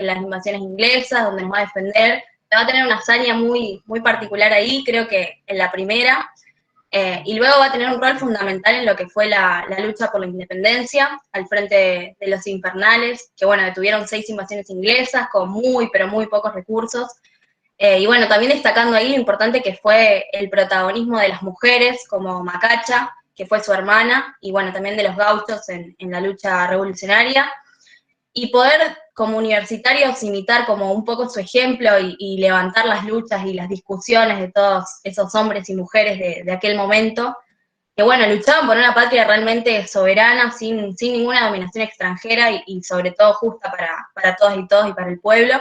en las invasiones inglesas, donde nos va a defender. Va a tener una hazaña muy, muy particular ahí, creo que en la primera. Y luego va a tener un rol fundamental en lo que fue la lucha por la independencia, al frente de los infernales, que bueno, detuvieron 6 invasiones inglesas con muy, pero muy pocos recursos. Y bueno, también destacando ahí lo importante que fue el protagonismo de las mujeres, como Macacha, que fue su hermana, y bueno, también de los gauchos en la lucha revolucionaria. Y poder, como universitarios, imitar como un poco su ejemplo y levantar las luchas y las discusiones de todos esos hombres y mujeres de aquel momento, que bueno, luchaban por una patria realmente soberana, sin ninguna dominación extranjera y sobre todo justa para todas y todos y para el pueblo.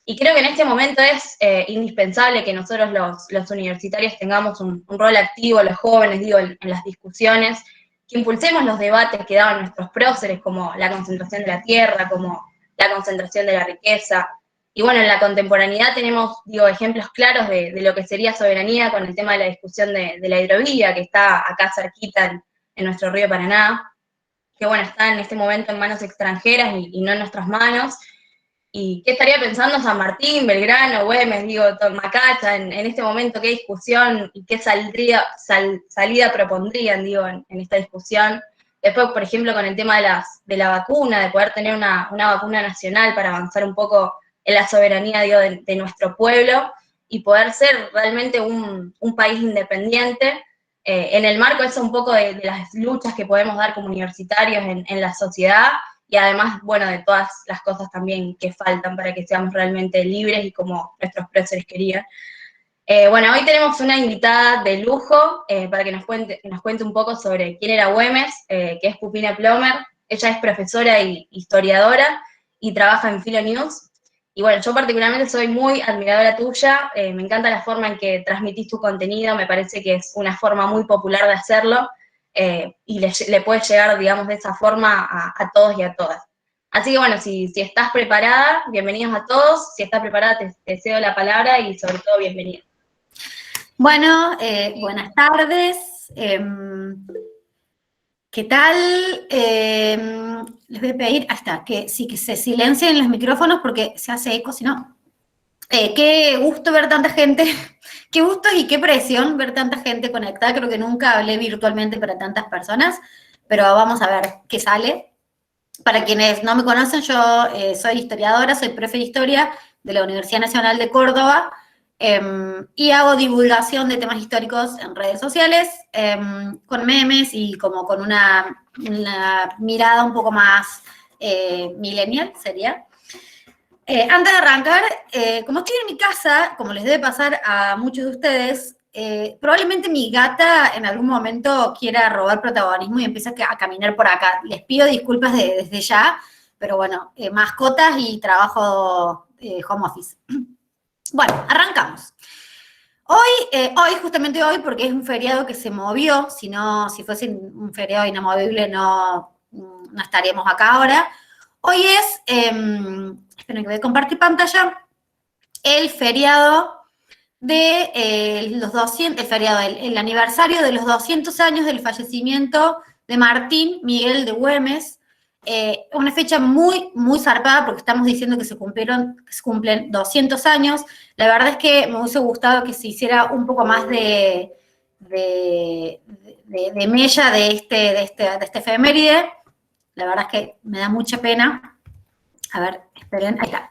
Y creo que en este momento es indispensable que nosotros los universitarios tengamos un rol activo, los jóvenes, digo, en las discusiones, que impulsemos los debates que daban nuestros próceres, como la concentración de la tierra, como la concentración de la riqueza. Y bueno, en la contemporaneidad tenemos, digo, ejemplos claros de lo que sería soberanía con el tema de la discusión de la hidrovía, que está acá cerquita en nuestro río Paraná, que bueno, está en este momento en manos extranjeras y no en nuestras manos. ¿Y qué estaría pensando San Martín, Belgrano, Güemes, digo, Macacha, en este momento, qué discusión y qué salida propondrían, digo, en esta discusión? Después, por ejemplo, con el tema de la vacuna, de poder tener una vacuna nacional para avanzar un poco en la soberanía, digo, de nuestro pueblo y poder ser realmente un país independiente, en el marco eso un poco de las luchas que podemos dar como universitarios en la sociedad, y además, bueno, de todas las cosas también que faltan para que seamos realmente libres y como nuestros próceres querían. Bueno, hoy tenemos una invitada de lujo para que nos cuente un poco sobre quién era Güemes, que es Pupina Plomer. Ella es profesora y historiadora y trabaja en Filonews. Y bueno, yo particularmente soy muy admiradora tuya, me encanta la forma en que transmitís tu contenido, me parece que es una forma muy popular de hacerlo, y le puede llegar, digamos, de esa forma a todos y a todas. Así que bueno, si estás preparada, bienvenidos a todos. Si estás preparada, te cedo la palabra y sobre todo bienvenida. Bueno, buenas tardes. ¿Qué tal? Les voy a pedir hasta que sí que se silencien los micrófonos porque se hace eco, si no. Qué gusto ver tanta gente, qué gusto y qué presión ver tanta gente conectada. Creo que nunca hablé virtualmente para tantas personas, pero vamos a ver qué sale. Para quienes no me conocen, yo soy historiadora, soy profe de historia de la Universidad Nacional de Córdoba, y hago divulgación de temas históricos en redes sociales, con memes y como con una mirada un poco más millennial, sería. Antes de arrancar, como estoy en mi casa, como les debe pasar a muchos de ustedes, probablemente mi gata en algún momento quiera robar protagonismo y empiece a caminar por acá. Les pido disculpas desde ya, pero bueno, mascotas y trabajo home office. Bueno, arrancamos. Hoy, justamente hoy, porque es un feriado que se movió, si fuese un feriado inamovible no estaríamos acá ahora. Hoy es, esperen que voy a compartir pantalla, el feriado de el aniversario de los 200 años del fallecimiento de Martín Miguel de Güemes. Una fecha muy, muy zarpada porque estamos diciendo que se cumplen 200 años. La verdad es que me hubiese gustado que se hiciera un poco más de mella de este efeméride. La verdad es que me da mucha pena. A ver, esperen, ahí está.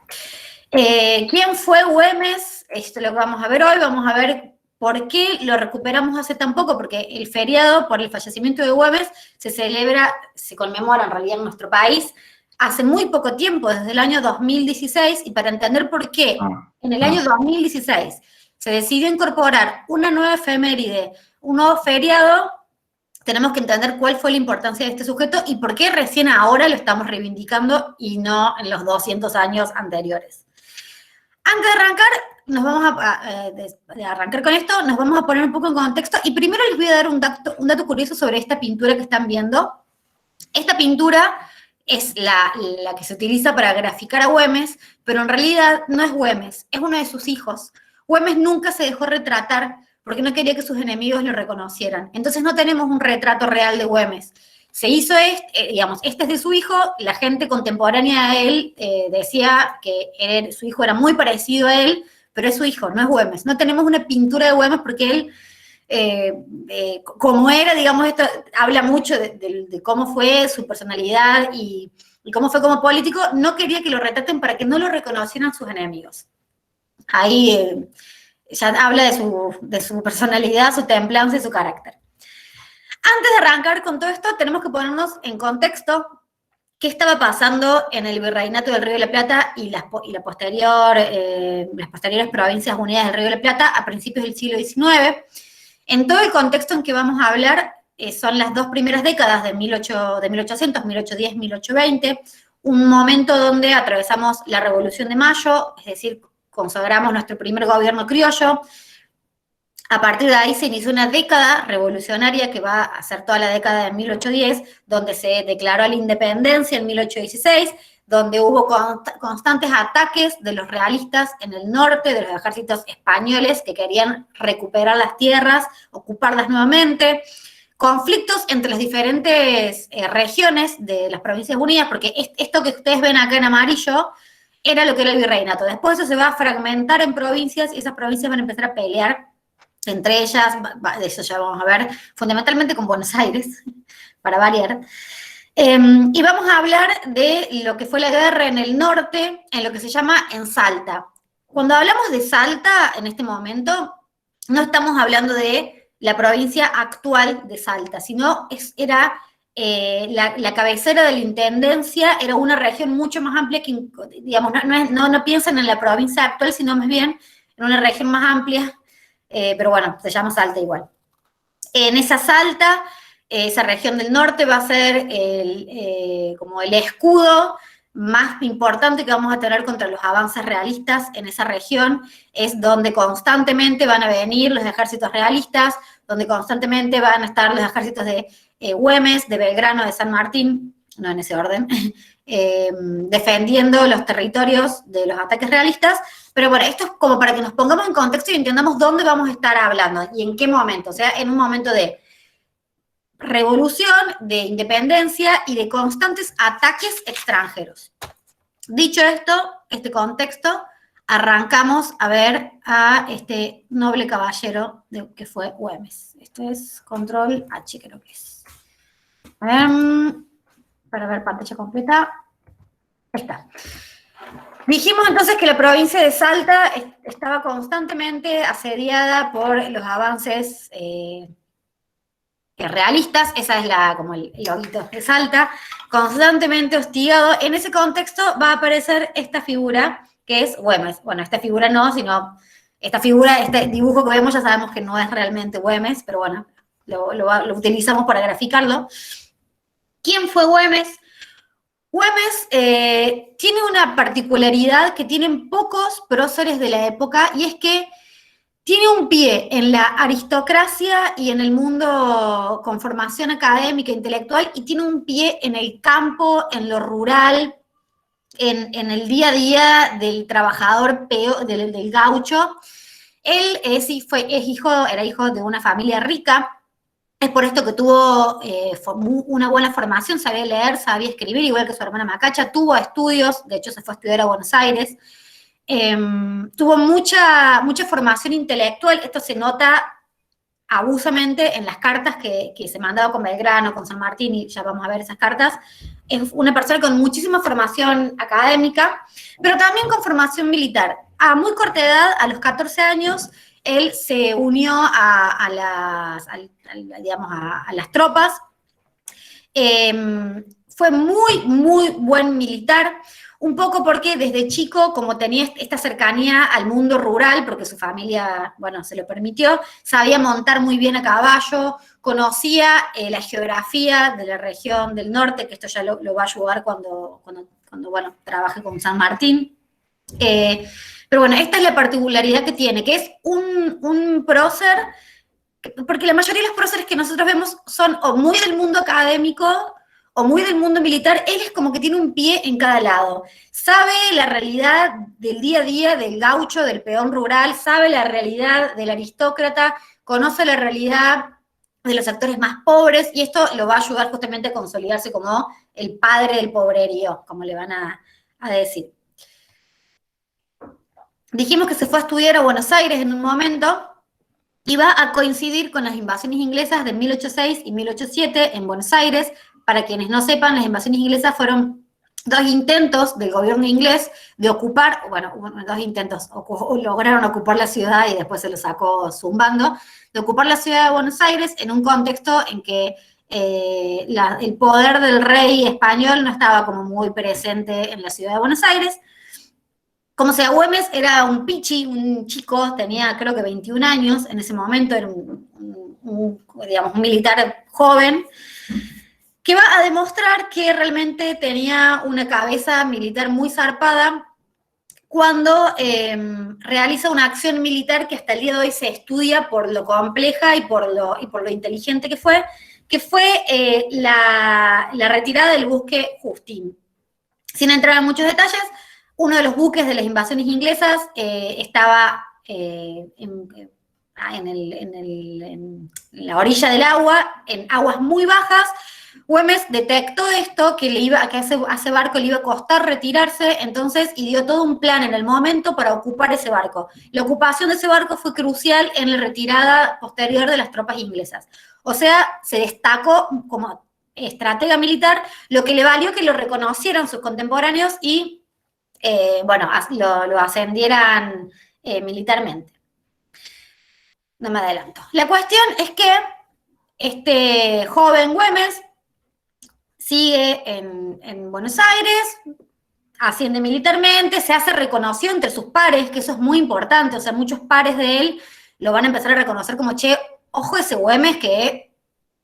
¿Quién fue Güemes? Esto es lo que vamos a ver hoy. Vamos a ver por qué lo recuperamos hace tan poco, porque el feriado por el fallecimiento de Güemes se conmemora en realidad en nuestro país hace muy poco tiempo, desde el año 2016, y para entender por qué en el año 2016 se decidió incorporar una nueva efeméride, un nuevo feriado, tenemos que entender cuál fue la importancia de este sujeto y por qué recién ahora lo estamos reivindicando y no en los 200 años anteriores. Antes de arrancar con esto, nos vamos a poner un poco en contexto y primero les voy a dar un dato curioso sobre esta pintura que están viendo. Esta pintura es la que se utiliza para graficar a Güemes, pero en realidad no es Güemes, es uno de sus hijos. Güemes nunca se dejó retratar porque no quería que sus enemigos lo reconocieran. Entonces no tenemos un retrato real de Güemes. se hizo digamos, este es de su hijo, la gente contemporánea a él decía que su hijo era muy parecido a él, pero es su hijo, no es Güemes. No tenemos una pintura de Güemes porque él, como era, digamos, esto habla mucho de cómo fue su personalidad y cómo fue como político, no quería que lo retraten para que no lo reconocieran sus enemigos. Ahí ya habla de su personalidad, su templanza y su carácter. Antes de arrancar con todo esto, tenemos que ponernos en contexto qué estaba pasando en el Virreinato del Río de la Plata y las posteriores Provincias Unidas del Río de la Plata a principios del siglo XIX. En todo el contexto en que vamos a hablar son las dos primeras décadas de 1800, 1810, 1820, un momento donde atravesamos la Revolución de Mayo, es decir, consagramos nuestro primer gobierno criollo. A partir de ahí se inició una década revolucionaria que va a ser toda la década de 1810, donde se declaró la independencia en 1816, donde hubo constantes ataques de los realistas en el norte, de los ejércitos españoles que querían recuperar las tierras, ocuparlas nuevamente, conflictos entre las diferentes regiones de las Provincias Unidas, porque esto que ustedes ven acá en amarillo era lo que era el virreinato. Después eso se va a fragmentar en provincias y esas provincias van a empezar a pelear entre ellas, de eso ya vamos a ver, fundamentalmente con Buenos Aires, para variar. Y vamos a hablar de lo que fue la guerra en el norte, en lo que se llama en Salta. Cuando hablamos de Salta, en este momento, no estamos hablando de la provincia actual de Salta, sino era la cabecera de la intendencia, era una región mucho más amplia que, digamos, no piensen en la provincia actual, sino más bien en una región más amplia. Pero bueno, se llama Salta igual. En esa Salta, esa región del norte va a ser como el escudo más importante que vamos a tener contra los avances realistas en esa región, es donde constantemente van a venir los ejércitos realistas, donde constantemente van a estar los ejércitos de Güemes, de Belgrano, de San Martín, no en ese orden, defendiendo los territorios de los ataques realistas. Pero bueno, esto es como para que nos pongamos en contexto y entendamos dónde vamos a estar hablando y en qué momento. O sea, en un momento de revolución, de independencia y de constantes ataques extranjeros. Dicho esto, este contexto, arrancamos a ver a este noble caballero que fue Güemes. Esto es control H, creo que es. Para ver pantalla completa. Ahí está. Dijimos entonces que la provincia de Salta estaba constantemente asediada por los avances realistas, esa es como el loguito de Salta, constantemente hostigado. En ese contexto va a aparecer esta figura, que es Güemes. Bueno, esta figura no, sino esta figura, este dibujo que vemos ya sabemos que no es realmente Güemes, pero bueno, lo utilizamos para graficarlo. ¿Quién fue Güemes? Güemes tiene una particularidad que tienen pocos próceres de la época, y es que tiene un pie en la aristocracia y en el mundo con formación académica, intelectual, y tiene un pie en el campo, en lo rural, en el día a día del trabajador del gaucho. Él era hijo de una familia rica. Es por esto que tuvo una buena formación, sabía leer, sabía escribir, igual que su hermana Macacha, tuvo estudios, de hecho se fue a estudiar a Buenos Aires, tuvo mucha formación intelectual. Esto se nota abusamente en las cartas que se mandaba con Belgrano, con San Martín, y ya vamos a ver esas cartas. Es una persona con muchísima formación académica, pero también con formación militar. A muy corta edad, a los 14 años, él se unió a las tropas. Fue muy buen militar, un poco porque desde chico, como tenía esta cercanía al mundo rural, porque su familia, bueno, se lo permitió, sabía montar muy bien a caballo, conocía la geografía de la región del norte, que esto ya lo va a ayudar cuando bueno, trabaje con San Martín. Pero bueno, esta es la particularidad que tiene, que es un prócer, porque la mayoría de los próceres que nosotros vemos son o muy del mundo académico o muy del mundo militar. Él es como que tiene un pie en cada lado. Sabe la realidad del día a día del gaucho, del peón rural, sabe la realidad del aristócrata, conoce la realidad de los sectores más pobres, y esto lo va a ayudar justamente a consolidarse como el padre del pobrerío, como le van a decir. Dijimos que se fue a estudiar a Buenos Aires en un momento, y va a coincidir con las invasiones inglesas de 1806 y 1807 en Buenos Aires. Para quienes no sepan, las invasiones inglesas fueron 2 intentos del gobierno inglés de ocupar, bueno, 2 intentos, lograron ocupar la ciudad y después se lo sacó zumbando, de ocupar la ciudad de Buenos Aires en un contexto en que el poder del rey español no estaba como muy presente en la ciudad de Buenos Aires. Como sea, Güemes era un pichi, un chico, tenía creo que 21 años en ese momento, era digamos, un militar joven, que va a demostrar que realmente tenía una cabeza militar muy zarpada cuando realiza una acción militar que hasta el día de hoy se estudia por lo compleja y por lo inteligente que fue la retirada del buque Justín. Sin entrar en muchos detalles, uno de los buques de las invasiones inglesas estaba en la orilla del agua, en aguas muy bajas. Güemes detectó esto, que a ese barco le iba a costar retirarse, entonces, y dio todo un plan en el momento para ocupar ese barco. La ocupación de ese barco fue crucial en la retirada posterior de las tropas inglesas. O sea, se destacó como estratega militar, lo que le valió que lo reconocieran sus contemporáneos y, bueno, lo ascendieran militarmente. No me adelanto. La cuestión es que este joven Güemes sigue en Buenos Aires, asciende militarmente, se hace reconocido entre sus pares, que eso es muy importante, o sea, muchos pares de él lo van a empezar a reconocer como, che, ojo ese Güemes que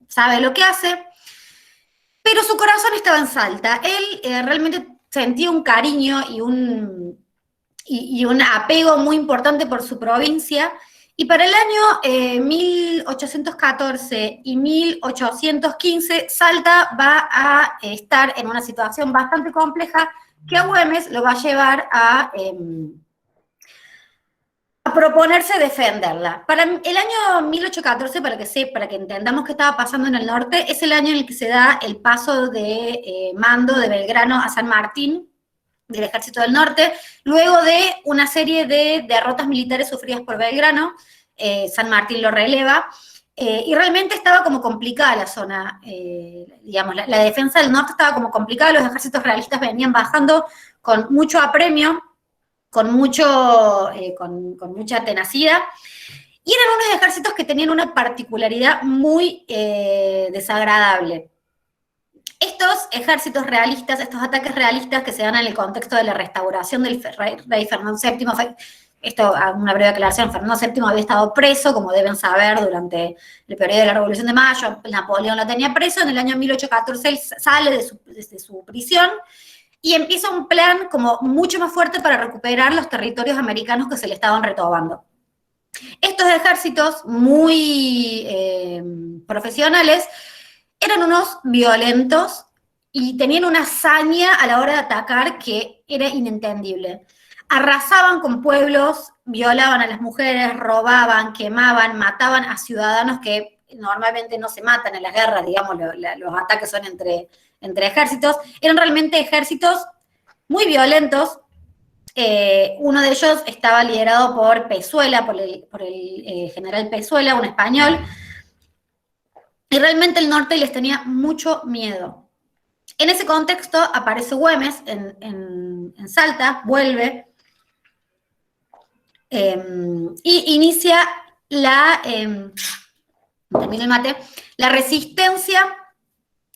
sabe lo que hace, pero su corazón estaba en Salta. Él realmente sentía un cariño y un apego muy importante por su provincia, y para el año 1814 y 1815, Salta va a estar en una situación bastante compleja que a Güemes lo va a llevar a proponerse defenderla. Para el año 1814, para que entendamos qué estaba pasando en el norte, es el año en el que se da el paso de mando de Belgrano a San Martín, del Ejército del Norte, luego de una serie de derrotas militares sufridas por Belgrano. San Martín lo releva, y realmente estaba como complicada la zona, digamos, la defensa del norte estaba como complicada, los ejércitos realistas venían bajando con mucho apremio, con mucha tenacidad, y eran unos ejércitos que tenían una particularidad muy desagradable. Estos ejércitos realistas, estos ataques realistas que se dan en el contexto de la restauración del rey Fernando VII, esto, una breve aclaración, Fernando VII había estado preso, como deben saber, durante el periodo de la Revolución de Mayo, Napoleón lo tenía preso, en el año 1814 él sale de su prisión y empieza un plan como mucho más fuerte para recuperar los territorios americanos que se le estaban retobando. Estos ejércitos muy profesionales eran unos violentos y tenían una hazaña a la hora de atacar que era inentendible. Arrasaban con pueblos, violaban a las mujeres, robaban, quemaban, mataban a ciudadanos que normalmente no se matan en las guerras, digamos, los ataques son entre ejércitos. Eran realmente ejércitos muy violentos. Uno de ellos estaba liderado por Pezuela, por el general Pezuela, un español, y realmente el norte les tenía mucho miedo. En ese contexto aparece Güemes en Salta, vuelve, y inicia la resistencia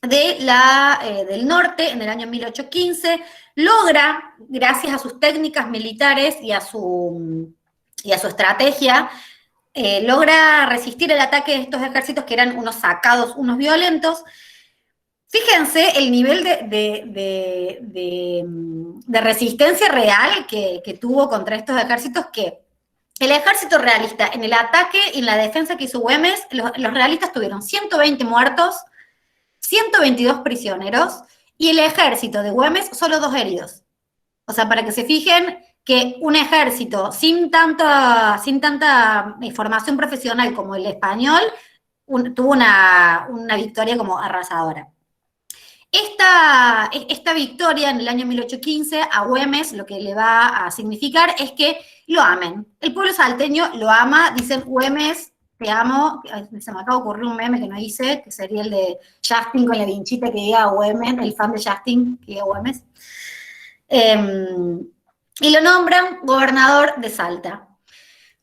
del norte en el año 1815, logra, gracias a sus técnicas militares y a su estrategia, logra resistir el ataque de estos ejércitos que eran unos sacados, unos violentos. Fíjense el nivel de resistencia real que tuvo contra estos ejércitos, que el ejército realista, en el ataque y en la defensa que hizo Güemes, los realistas tuvieron 120 muertos, 122 prisioneros, y el ejército de Güemes solo 2 heridos. O sea, para que se fijen que un ejército sin tanta formación profesional como el español tuvo una victoria como arrasadora. Esta victoria en el año 1815 a Güemes lo que le va a significar es que lo amen. El pueblo salteño lo ama, dicen Güemes, te amo. Se me acaba de ocurrir un meme que no hice, que sería el de Justin con la vinchita que diga Güemes, el fan de Justin que diga Güemes. Y lo nombran gobernador de Salta.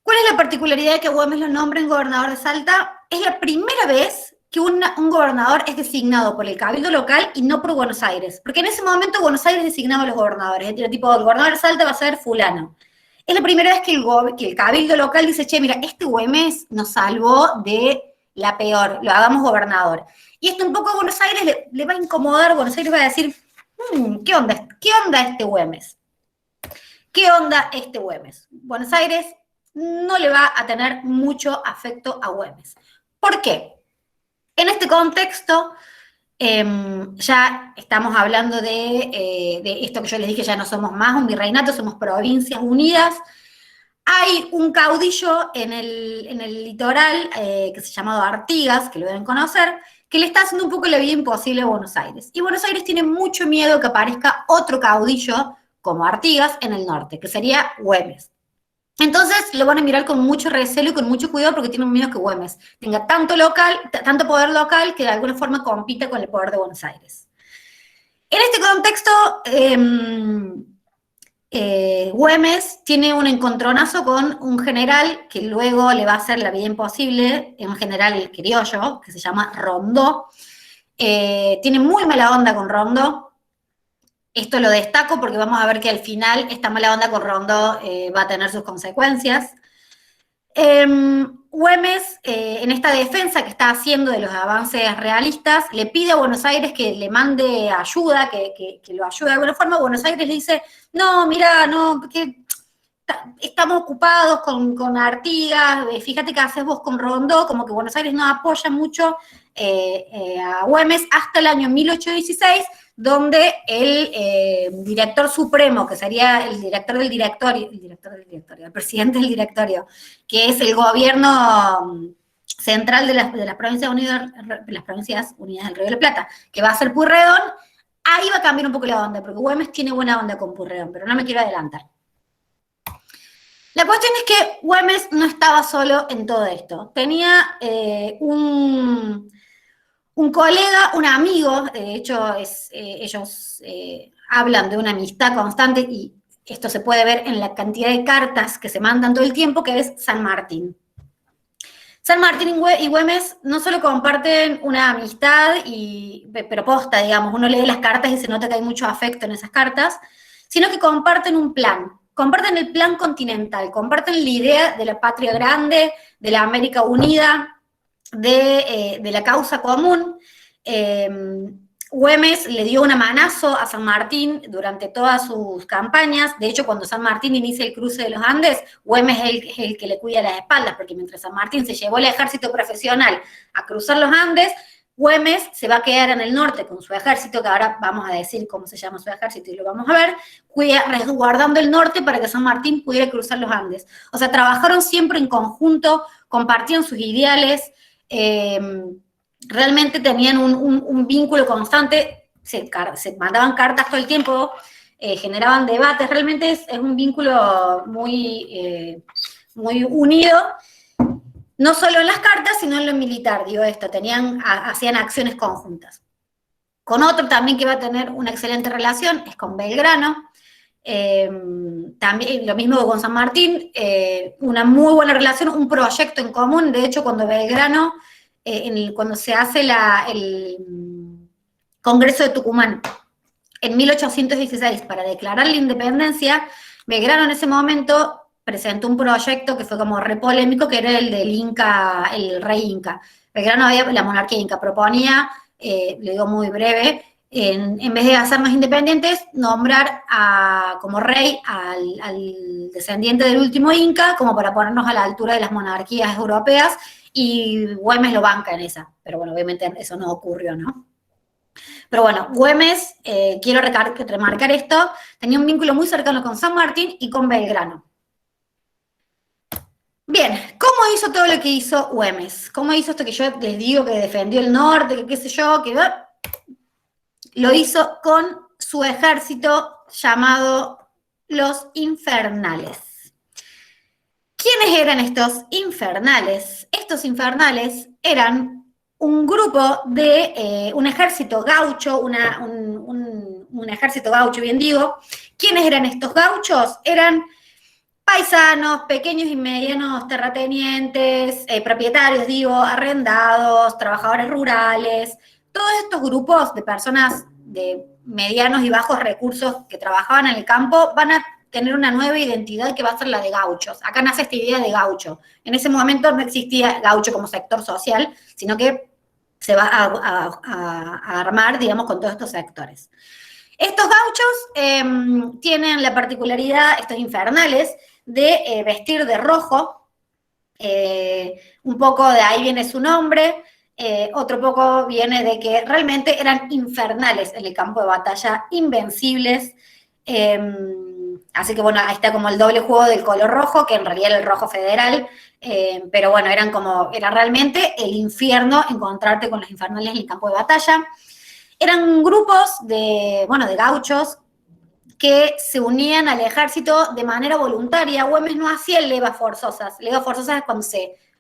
¿Cuál es la particularidad de que Güemes lo nombren gobernador de Salta? Es la primera vez que un gobernador es designado por el cabildo local y no por Buenos Aires. Porque en ese momento Buenos Aires designaba a los gobernadores. Es tipo, el gobernador de Salta va a ser fulano. Es la primera vez que el cabildo local dice, che, mira, este Güemes nos salvó de la peor, lo hagamos gobernador. Y esto un poco a Buenos Aires le va a incomodar, Buenos Aires va a decir, ¿qué onda este Güemes? ¿Qué onda este Güemes? Buenos Aires no le va a tener mucho afecto a Güemes. ¿Por qué? En este contexto, ya estamos hablando de esto que yo les dije, ya no somos más un virreinato, somos provincias unidas. Hay un caudillo en el litoral que se llama Artigas, que lo deben conocer, que le está haciendo un poco la vida imposible a Buenos Aires. Y Buenos Aires tiene mucho miedo que aparezca otro caudillo como Artigas en el norte, que sería Güemes. Entonces lo van a mirar con mucho recelo y con mucho cuidado porque tienen miedo que Güemes tenga tanto poder local que de alguna forma compita con el poder de Buenos Aires. En este contexto, Güemes tiene un encontronazo con un general que luego le va a hacer la vida imposible, un general criollo que se llama Rondó. Tiene muy mala onda con Rondó. Esto lo destaco porque vamos a ver que al final esta mala onda con Rondó va a tener sus consecuencias. Güemes, en esta defensa que está haciendo de los avances realistas, le pide a Buenos Aires que le mande ayuda, que lo ayude de alguna forma. Buenos Aires le dice, no, mira, no, que estamos ocupados con Artigas, fíjate qué haces vos con Rondó, como que Buenos Aires no apoya mucho a Güemes hasta el año 1816, donde el director supremo, que sería el director del directorio, el presidente del directorio, que es el gobierno central de las Provincias Unidas del Río de la Plata, que va a ser Pueyrredón, ahí va a cambiar un poco la onda, porque Güemes tiene buena onda con Pueyrredón, pero no me quiero adelantar. La cuestión es que Güemes no estaba solo en todo esto. Tenía un colega, un amigo, de hecho ellos hablan de una amistad constante y esto se puede ver en la cantidad de cartas que se mandan todo el tiempo, que es San Martín. San Martín y Güemes no solo comparten una amistad, pero posta, digamos, uno lee las cartas y se nota que hay mucho afecto en esas cartas, sino que comparten un plan. Comparten el plan continental, comparten la idea de la patria grande, de la América unida, de la causa común. Güemes le dio una manazo a San Martín durante todas sus campañas. De hecho, cuando San Martín inicia el cruce de los Andes, Güemes es el que le cuida las espaldas, porque mientras San Martín se llevó el ejército profesional a cruzar los Andes, Güemes se va a quedar en el norte con su ejército, que ahora vamos a decir cómo se llama su ejército y lo vamos a ver, resguardando el norte para que San Martín pudiera cruzar los Andes. O sea, trabajaron siempre en conjunto, compartían sus ideales, realmente tenían un vínculo constante, se mandaban cartas todo el tiempo, generaban debates, realmente es un vínculo muy unido. No solo en las cartas, sino en lo militar, digo esto, hacían acciones conjuntas. Con otro también que va a tener una excelente relación es con Belgrano, también lo mismo con San Martín, una muy buena relación, un proyecto en común. De hecho, cuando Belgrano, cuando se hace el Congreso de Tucumán en 1816 para declarar la independencia, Belgrano en ese momento presentó un proyecto que fue como re polémico, que era el del Inca, el rey Inca. Belgrano la monarquía Inca proponía, le digo muy breve, en vez de hacernos independientes, nombrar como rey al descendiente del último Inca, como para ponernos a la altura de las monarquías europeas, y Güemes lo banca en esa. Pero bueno, obviamente eso no ocurrió, ¿no? Pero bueno, Güemes, quiero remarcar esto, tenía un vínculo muy cercano con San Martín y con Belgrano. Bien, ¿cómo hizo todo lo que hizo Güemes? ¿Cómo hizo esto que yo les digo que defendió el norte, que qué sé yo, que lo hizo con su ejército llamado los Infernales? ¿Quiénes eran estos infernales? Estos infernales eran un grupo de un ejército gaucho, un ejército gaucho, bien digo. ¿Quiénes eran estos gauchos? Eran paisanos, pequeños y medianos terratenientes, propietarios, digo, arrendados, trabajadores rurales, todos estos grupos de personas de medianos y bajos recursos que trabajaban en el campo van a tener una nueva identidad que va a ser la de gauchos. Acá nace esta idea de gaucho. En ese momento no existía gaucho como sector social, sino que se va a armar, digamos, con todos estos sectores. Estos gauchos tienen la particularidad, estos infernales, de vestir de rojo. Un poco de ahí viene su nombre. Otro poco viene de que realmente eran infernales en el campo de batalla, invencibles. Así que bueno, ahí está como el doble juego del color rojo, que en realidad era el rojo federal, pero bueno, era realmente el infierno encontrarte con los infernales en el campo de batalla. Eran grupos de gauchos que se unían al ejército de manera voluntaria. Güemes no hacía levas forzosas. Levas forzosas es cuando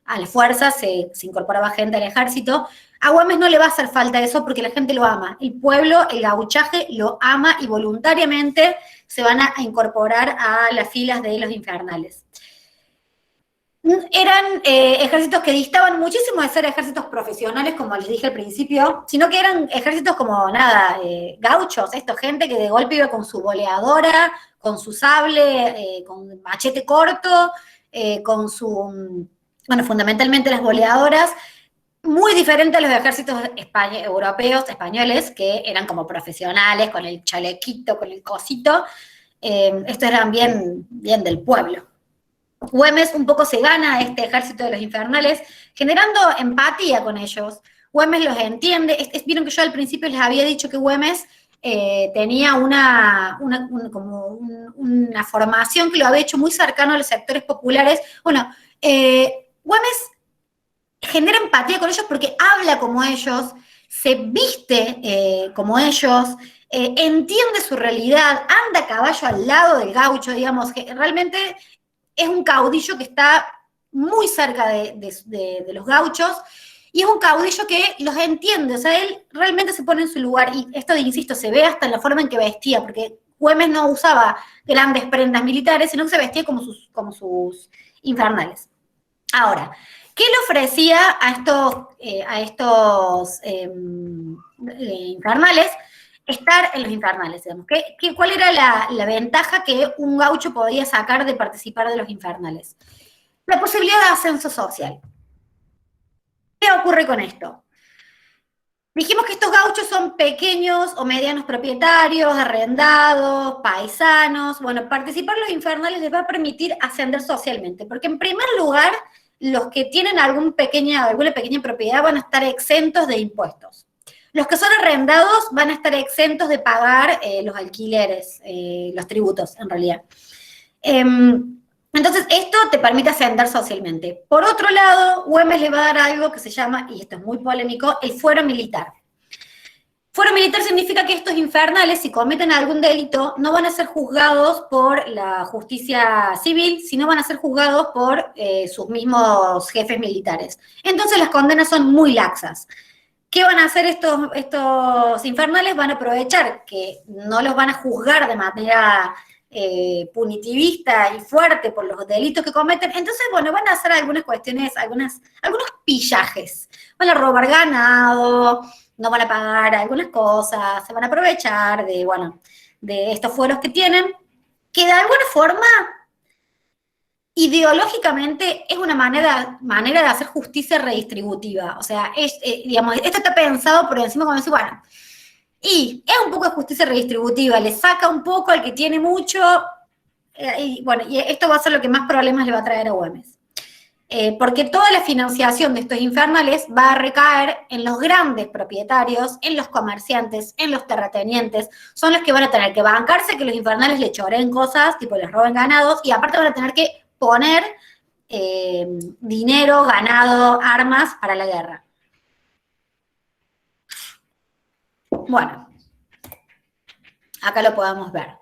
a la fuerza se incorporaba gente al ejército. A Güemes no le va a hacer falta eso porque la gente lo ama. El pueblo, el gauchaje lo ama y voluntariamente se van a incorporar a las filas de los infernales. Eran ejércitos que distaban muchísimo de ser ejércitos profesionales, como les dije al principio, sino que eran ejércitos como gauchos, gente que de golpe iba con su boleadora, con su sable, con machete corto, fundamentalmente las boleadoras, muy diferente a los ejércitos europeos, españoles, que eran como profesionales, con el chalequito, con el cosito. Estos eran bien del pueblo. Güemes un poco se gana a este ejército de los infernales, generando empatía con ellos. Güemes los entiende. Vieron que yo al principio les había dicho que Güemes tenía una formación que lo había hecho muy cercano a los sectores populares. Bueno, Güemes genera empatía con ellos porque habla como ellos, se viste como ellos, entiende su realidad, anda a caballo al lado del gaucho, digamos, que realmente es un caudillo que está muy cerca de los gauchos y es un caudillo que los entiende, o sea, él realmente se pone en su lugar y esto, insisto, se ve hasta en la forma en que vestía, porque Güemes no usaba grandes prendas militares, sino que se vestía como sus infernales. Ahora, ¿qué le ofrecía a estos infernales? Estar en los infernales, digamos. ¿Cuál era la ventaja que un gaucho podía sacar de participar de los infernales? La posibilidad de ascenso social. ¿Qué ocurre con esto? Dijimos que estos gauchos son pequeños o medianos propietarios, arrendados, paisanos. Bueno, participar en los infernales les va a permitir ascender socialmente, porque en primer lugar, los que tienen alguna pequeña propiedad van a estar exentos de impuestos. Los que son arrendados van a estar exentos de pagar los alquileres, los tributos, en realidad. Entonces, esto te permite ascender socialmente. Por otro lado, Güemes le va a dar algo que se llama, y esto es muy polémico, el fuero militar. Fuero militar significa que estos infernales, si cometen algún delito, no van a ser juzgados por la justicia civil, sino van a ser juzgados por sus mismos jefes militares. Entonces, las condenas son muy laxas. ¿Qué van a hacer estos infernales? Van a aprovechar que no los van a juzgar de manera punitivista y fuerte por los delitos que cometen. Entonces, bueno, van a hacer algunas cuestiones, algunos pillajes. Van a robar ganado, no van a pagar algunas cosas, se van a aprovechar de estos fueros que tienen, que de alguna forma, ideológicamente, es una manera de hacer justicia redistributiva. O sea, digamos, esto está pensado por encima como decir, bueno, y es un poco de justicia redistributiva, le saca un poco al que tiene mucho, y esto va a ser lo que más problemas le va a traer a Güemes. Porque toda la financiación de estos infernales va a recaer en los grandes propietarios, en los comerciantes, en los terratenientes, son los que van a tener que bancarse que los infernales le choreen cosas, tipo les roben ganados, y aparte van a tener que poner dinero, ganado, armas para la guerra. Bueno, acá lo podemos ver.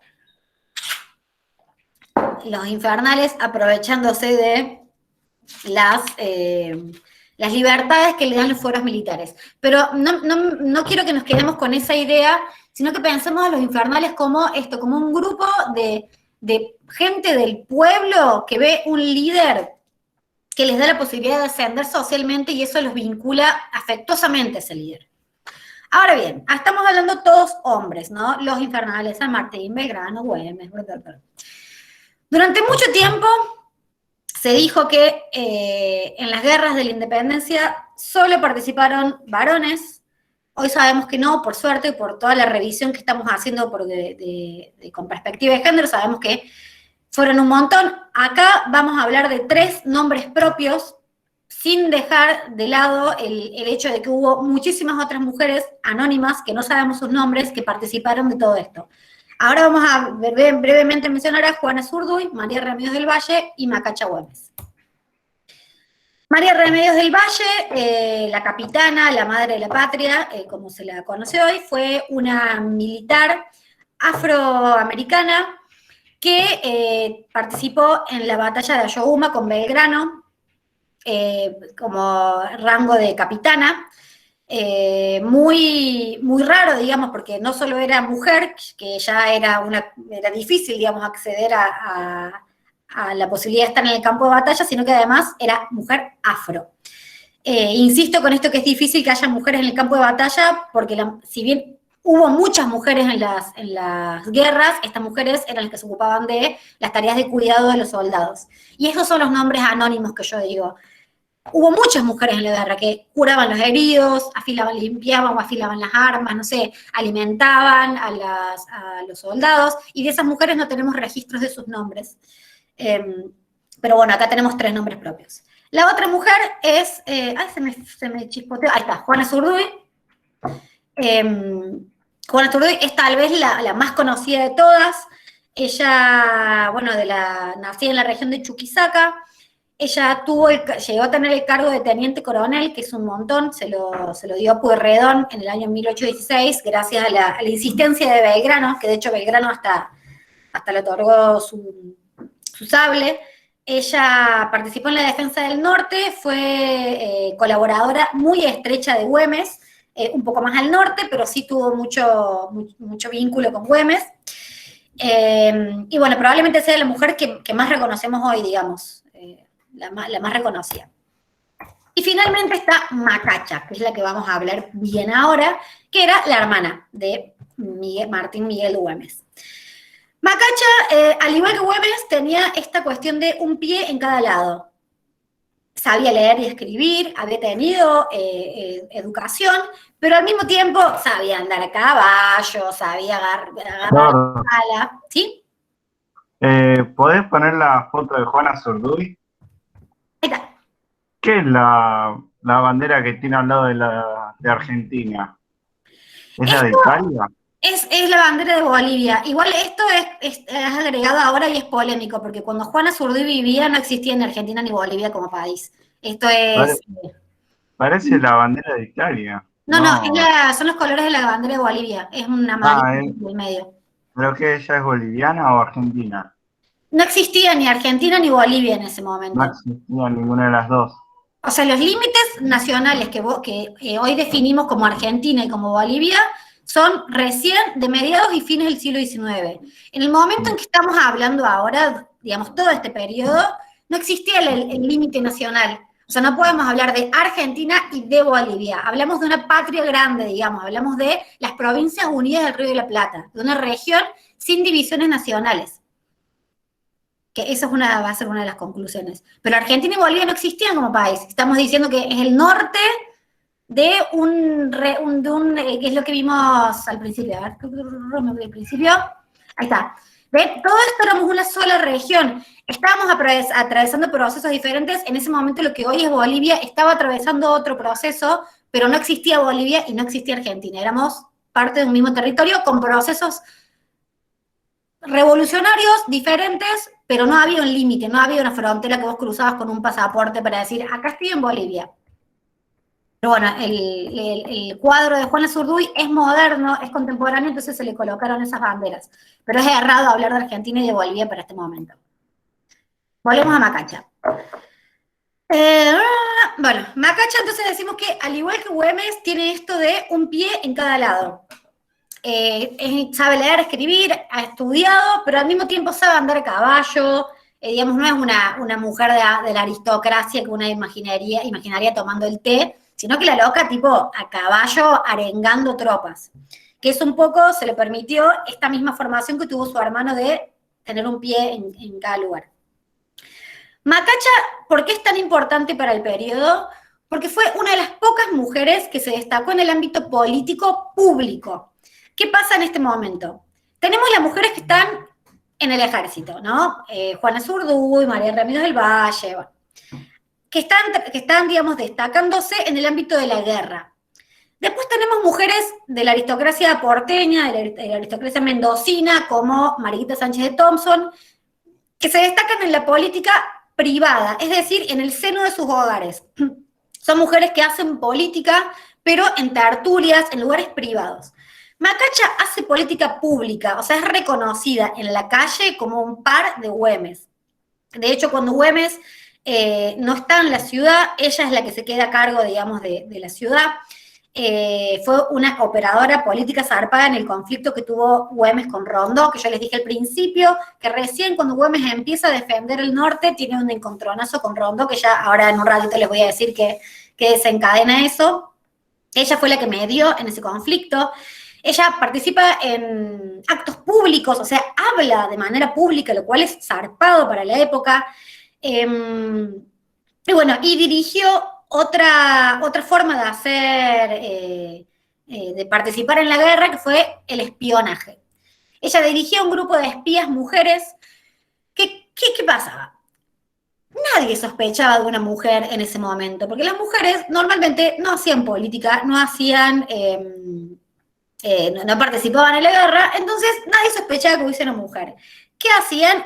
Los infernales aprovechándose de las libertades que le dan los fueros militares. Pero no quiero que nos quedemos con esa idea, sino que pensemos a los infernales como esto, como un grupo de gente del pueblo que ve un líder que les da la posibilidad de ascender socialmente y eso los vincula afectuosamente a ese líder. Ahora bien, estamos hablando todos hombres, ¿no? Los infernales, San Martín, Belgrano, Güemes, Durante mucho tiempo se dijo que en las guerras de la independencia solo participaron varones. Hoy sabemos que no, por suerte, por toda la revisión que estamos haciendo con perspectiva de género, sabemos que fueron un montón. Acá vamos a hablar de 3 nombres propios, sin dejar de lado el hecho de que hubo muchísimas otras mujeres anónimas, que no sabemos sus nombres, que participaron de todo esto. Ahora vamos a brevemente mencionar a Juana Zurduy, María Remedios del Valle y Macacha Güemes. María Remedios del Valle, la capitana, la madre de la patria, como se la conoce hoy, fue una militar afroamericana que participó en la batalla de Ayohuma con Belgrano, como rango de capitana, muy raro, digamos, porque no solo era mujer, que ya era difícil, digamos, acceder a la posibilidad de estar en el campo de batalla, sino que además era mujer afro. Insisto con esto que es difícil que haya mujeres en el campo de batalla, porque si bien hubo muchas mujeres en las guerras, estas mujeres eran las que se ocupaban de las tareas de cuidado de los soldados. Y esos son los nombres anónimos que yo digo. Hubo muchas mujeres en la guerra que curaban los heridos, limpiaban o afilaban las armas, no sé, alimentaban a los soldados, y de esas mujeres no tenemos registros de sus nombres. Pero bueno, acá tenemos 3 nombres propios. La otra mujer es, se me chispoteó, ahí está, Juana Zurduy. Juana Zurduy es tal vez la más conocida de todas. Ella, bueno, nacida en la región de Chuquisaca. Ella llegó a tener el cargo de teniente coronel, que es un montón, se lo dio Pueyrredón en el año 1816, gracias a la insistencia de Belgrano, que de hecho Belgrano hasta le otorgó su sable. Ella participó en la defensa del norte, fue colaboradora muy estrecha de Güemes, un poco más al norte, pero sí tuvo mucho vínculo con Güemes. Y bueno, probablemente sea la mujer que más reconocemos hoy, digamos. La más reconocida. Y finalmente está Macacha, que es la que vamos a hablar bien ahora, que era la hermana de Martín Miguel Güemes. Macacha, al igual que Güemes, tenía esta cuestión de un pie en cada lado. Sabía leer y escribir, había tenido educación, pero al mismo tiempo sabía andar a caballo, sabía agarrar la pala, ¿sí? ¿Podés poner la foto de Juana Zurduy? Ahí está. ¿Qué es la bandera que tiene al lado de Argentina? ¿Es la de Italia? Es la bandera de Bolivia. Igual esto es agregado ahora y es polémico, porque cuando Juana Zurduy vivía no existía ni Argentina ni Bolivia como país. Esto es... Parece la bandera de Italia. No, son los colores de la bandera de Bolivia. Es una amarilla en el medio. ¿Pero qué, ella es boliviana o argentina? No existía ni Argentina ni Bolivia en ese momento. No existía ninguna de las dos. O sea, los límites nacionales que hoy definimos como Argentina y como Bolivia son recién de mediados y fines del siglo XIX. En el momento en que estamos hablando ahora, digamos, todo este periodo, no existía el límite nacional. O sea, no podemos hablar de Argentina y de Bolivia. Hablamos de una patria grande, digamos, hablamos de las Provincias Unidas del Río de la Plata, de una región sin divisiones nacionales. Que eso va a ser una de las conclusiones. Pero Argentina y Bolivia no existían como país. Estamos diciendo que es el norte de que es lo que vimos al principio. A ver, al principio. Ahí está. ¿Ven? Todo esto éramos una sola región. Estábamos atravesando procesos diferentes. En ese momento lo que hoy es Bolivia estaba atravesando otro proceso, pero no existía Bolivia y no existía Argentina. Éramos parte de un mismo territorio con procesos revolucionarios diferentes, pero no había un límite, no había una frontera que vos cruzabas con un pasaporte para decir, acá estoy en Bolivia. Pero bueno, el cuadro de Juana Zurduy es moderno, es contemporáneo, entonces se le colocaron esas banderas. Pero es errado hablar de Argentina y de Bolivia para este momento. Volvemos a Macacha. Bueno, Macacha entonces decimos que al igual que Güemes tiene esto de un pie en cada lado. Sabe leer, escribir, ha estudiado, pero al mismo tiempo sabe andar a caballo, digamos, no es una mujer de la aristocracia que una imaginaría tomando el té, sino que la loca tipo a caballo arengando tropas, que es un poco, se le permitió esta misma formación que tuvo su hermano de tener un pie en cada lugar. Macacha, ¿por qué es tan importante para el periodo? Porque fue una de las pocas mujeres que se destacó en el ámbito político público. ¿Qué pasa en este momento? Tenemos las mujeres que están en el ejército, ¿no? Juana Zurduy, María Ramírez del Valle, bueno, que están, digamos, destacándose en el ámbito de la guerra. Después tenemos mujeres de la aristocracia porteña, de la aristocracia mendocina, como Mariquita Sánchez de Thompson, que se destacan en la política privada, es decir, en el seno de sus hogares. Son mujeres que hacen política, pero en tertulias, en lugares privados. Macacha hace política pública, o sea, es reconocida en la calle como un par de Güemes. De hecho, cuando Güemes no está en la ciudad, ella es la que se queda a cargo, digamos, de la ciudad. Fue una operadora política zarpada en el conflicto que tuvo Güemes con Rondó, que yo les dije al principio, que recién cuando Güemes empieza a defender el norte, tiene un encontronazo con Rondó, que ya ahora en un ratito les voy a decir que desencadena eso. Ella fue la que medió en ese conflicto. Ella participa en actos públicos, o sea, habla de manera pública, lo cual es zarpado para la época. Y bueno, y dirigió otra forma de hacer, de participar en la guerra, que fue el espionaje. Ella dirigía un grupo de espías mujeres. ¿Qué pasaba? Nadie sospechaba de una mujer en ese momento, porque las mujeres normalmente no hacían política, no hacían, no participaban en la guerra, entonces nadie sospechaba que hubiese una mujer. ¿Qué hacían?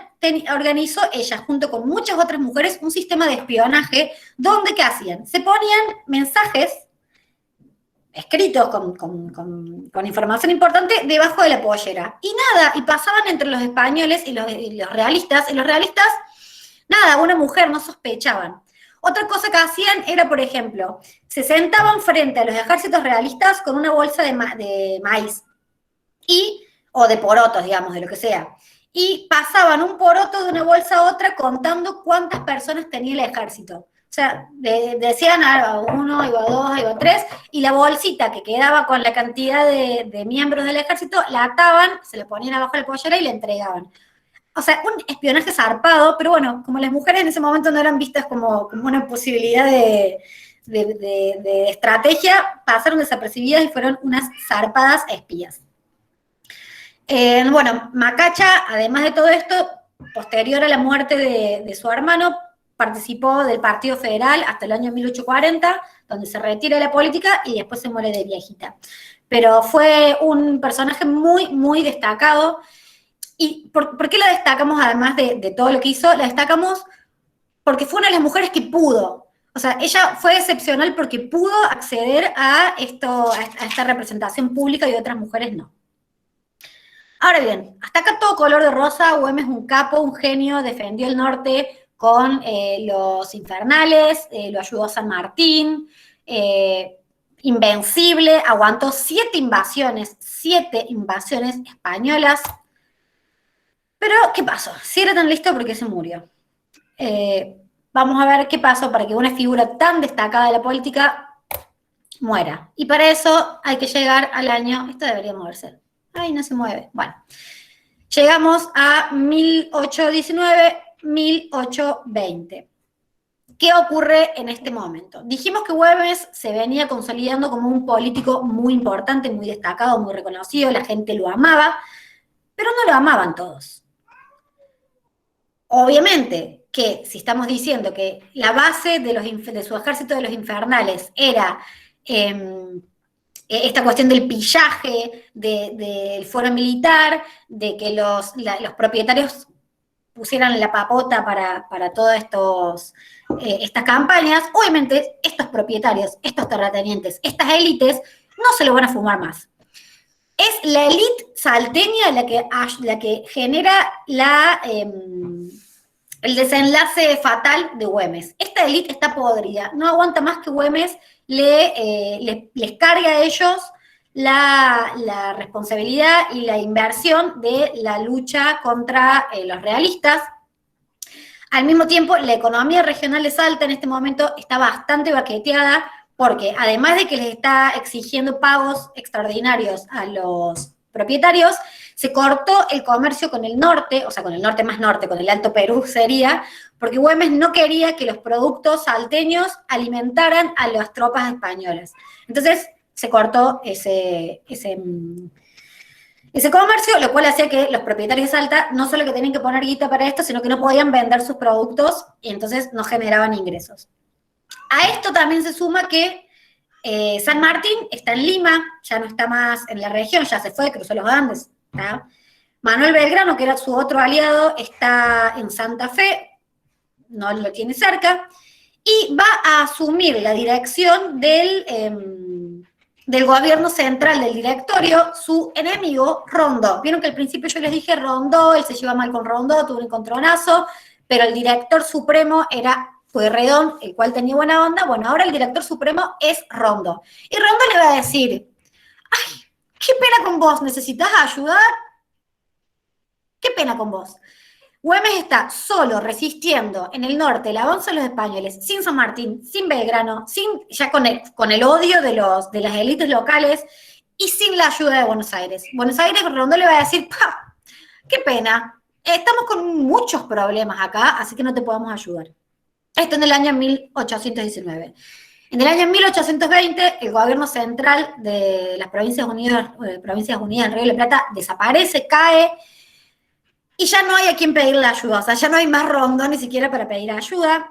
Organizó ella, junto con muchas otras mujeres, un sistema de espionaje, donde ¿qué hacían? Se ponían mensajes escritos con información importante debajo de la pollera. Y nada, y pasaban entre los españoles y los realistas, nada, una mujer, no sospechaban. Otra cosa que hacían era, por ejemplo, se sentaban frente a los ejércitos realistas con una bolsa de maíz, o de porotos, digamos, de lo que sea, y pasaban un poroto de una bolsa a otra contando cuántas personas tenía el ejército. O sea, decían a uno, iba a dos, iba a tres, y la bolsita que quedaba con la cantidad de miembros del ejército, la ataban, se la ponían abajo de la pollera y la entregaban. O sea, un espionaje zarpado, pero bueno, como las mujeres en ese momento no eran vistas como una posibilidad de estrategia, pasaron desapercibidas y fueron unas zarpadas espías. Bueno, Macacha, además de todo esto, posterior a la muerte de su hermano, participó del Partido Federal hasta el año 1840, donde se retira de la política y después se muere de viejita. Pero fue un personaje muy, muy destacado. ¿Y por qué la destacamos, además de todo lo que hizo? La destacamos porque fue una de las mujeres que pudo. O sea, ella fue excepcional porque pudo acceder a esta representación pública y otras mujeres no. Ahora bien, hasta acá todo color de rosa. Güemes es un capo, un genio, defendió el norte con los infernales, lo ayudó a San Martín, invencible, aguantó 7 invasiones españolas. Pero, ¿qué pasó? Si era tan listo, ¿por qué se murió? Vamos a ver qué pasó para que una figura tan destacada de la política muera. Y para eso hay que llegar al año, esto debería moverse. Ay, no se mueve. Bueno, llegamos a 1819, 1820. ¿Qué ocurre en este momento? Dijimos que Güemes se venía consolidando como un político muy importante, muy destacado, muy reconocido, la gente lo amaba, pero no lo amaban todos. Obviamente que si estamos diciendo que la base de su ejército de los infernales era esta cuestión del pillaje, del fuero militar, de que los propietarios pusieran la papota para todas estas campañas, obviamente estos propietarios, estos terratenientes, estas élites, no se lo van a fumar más. Es la élite salteña la que genera el desenlace fatal de Güemes. Esta élite está podrida, no aguanta más que Güemes les cargue a ellos la responsabilidad y la inversión de la lucha contra los realistas. Al mismo tiempo, la economía regional de Salta en este momento está bastante baqueteada porque además de que les está exigiendo pagos extraordinarios a los propietarios, se cortó el comercio con el norte, o sea, con el norte más norte, con el Alto Perú sería, porque Güemes no quería que los productos salteños alimentaran a las tropas españolas. Entonces, se cortó ese comercio, lo cual hacía que los propietarios de Salta no solo que tenían que poner guita para esto, sino que no podían vender sus productos y entonces no generaban ingresos. A esto también se suma que San Martín está en Lima, ya no está más en la región, ya se fue, cruzó los Andes. ¿Tá? Manuel Belgrano, que era su otro aliado, está en Santa Fe, no lo tiene cerca, y va a asumir la dirección del gobierno central, del directorio, su enemigo, Rondó. Vieron que al principio yo les dije Rondó, él se lleva mal con Rondó, tuvo un encontronazo, pero el director supremo era Pueyrredón, el cual tenía buena onda. Bueno, ahora el director supremo es Rondó. Y Rondó le va a decir, ay, qué pena con vos, ¿necesitas ayudar? Qué pena con vos. Güemes está solo resistiendo en el norte el avance de los españoles, sin San Martín, sin Belgrano, ya con el odio de las élites locales y sin la ayuda de Buenos Aires. Buenos Aires, Rondó le va a decir, ¡pah! ¡Qué pena! Estamos con muchos problemas acá, así que no te podemos ayudar. Esto en el año 1819. En el año 1820, el gobierno central de las Provincias Unidas del Río de la Plata desaparece, cae, y ya no hay a quien pedirle ayuda, o sea, ya no hay más Rondó ni siquiera para pedir ayuda.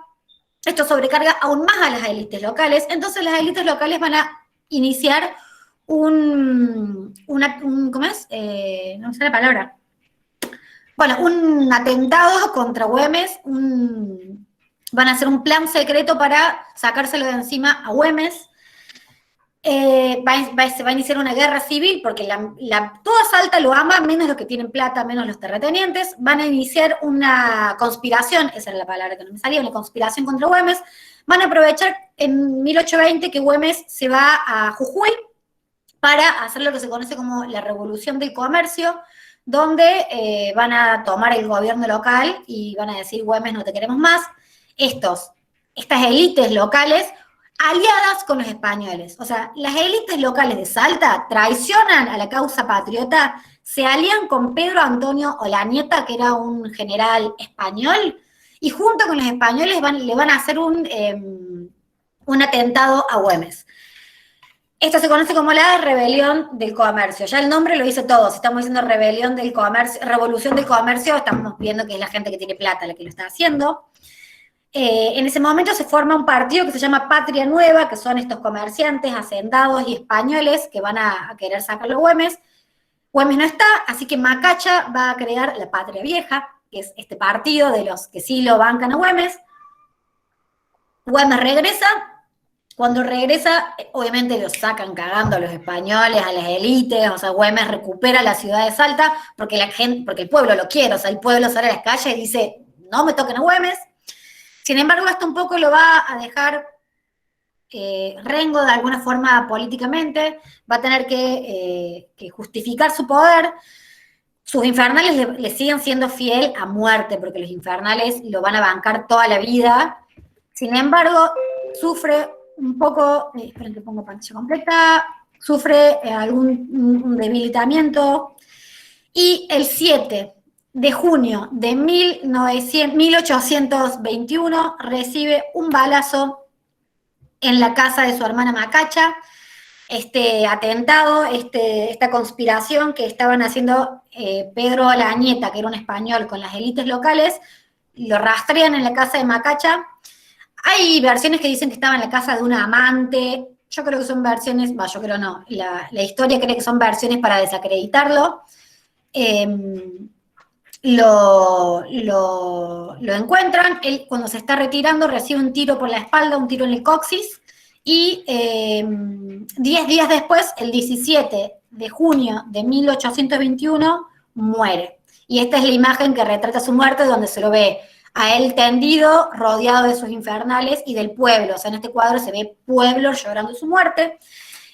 Esto sobrecarga aún más a las élites locales, entonces las élites locales van a iniciar ¿cómo es? No sé la palabra. Bueno, un atentado contra Güemes, van a hacer un plan secreto para sacárselo de encima a Güemes. Se va a iniciar una guerra civil porque toda Salta lo ama, menos los que tienen plata, menos los terratenientes. Van a iniciar una conspiración, esa era la palabra que no me salía, una conspiración contra Güemes. Van a aprovechar en 1820 que Güemes se va a Jujuy para hacer lo que se conoce como la revolución del comercio, donde van a tomar el gobierno local y van a decir, Güemes, no te queremos más. Estas élites locales aliadas con los españoles. O sea, las élites locales de Salta traicionan a la causa patriota, se alían con Pedro Antonio Olañeta, que era un general español, y junto con los españoles le van a hacer un atentado a Güemes. Esto se conoce como la rebelión del comercio. Ya el nombre lo dice todo. Si estamos diciendo rebelión del comercio, revolución del comercio, estamos viendo que es la gente que tiene plata la que lo está haciendo. En ese momento se forma un partido que se llama Patria Nueva, que son estos comerciantes, hacendados y españoles que van a querer sacarlo a Güemes. Güemes no está, así que Macacha va a crear la Patria Vieja, que es este partido de los que sí lo bancan a Güemes. Güemes regresa. Cuando regresa, obviamente los sacan cagando a los españoles, a las élites, o sea, Güemes recupera la ciudad de Salta porque el pueblo lo quiere, o sea, el pueblo sale a las calles y dice, no me toquen a Güemes. Sin embargo, esto un poco lo va a dejar Rengo de alguna forma políticamente, va a tener que justificar su poder. Sus infernales le siguen siendo fiel a muerte, porque los infernales lo van a bancar toda la vida. Sin embargo, sufre un poco, esperen que pongo pantalla completa, sufre un debilitamiento, y el 7 de junio de 1821 recibe un balazo en la casa de su hermana Macacha. Este atentado, esta conspiración que estaban haciendo Pedro Olañeta, que era un español, con las élites locales, lo rastrean en la casa de Macacha. Hay versiones que dicen que estaba en la casa de una amante. Yo creo que son versiones, yo creo no, la historia cree que son versiones para desacreditarlo. lo encuentran. Él, cuando se está retirando, recibe un tiro por la espalda, un tiro en el coxis, y 10 días después, el 17 de junio de 1821, muere. Y esta es la imagen que retrata su muerte, donde se lo ve a él tendido, rodeado de sus infernales y del pueblo. O sea, en este cuadro se ve pueblo llorando su muerte.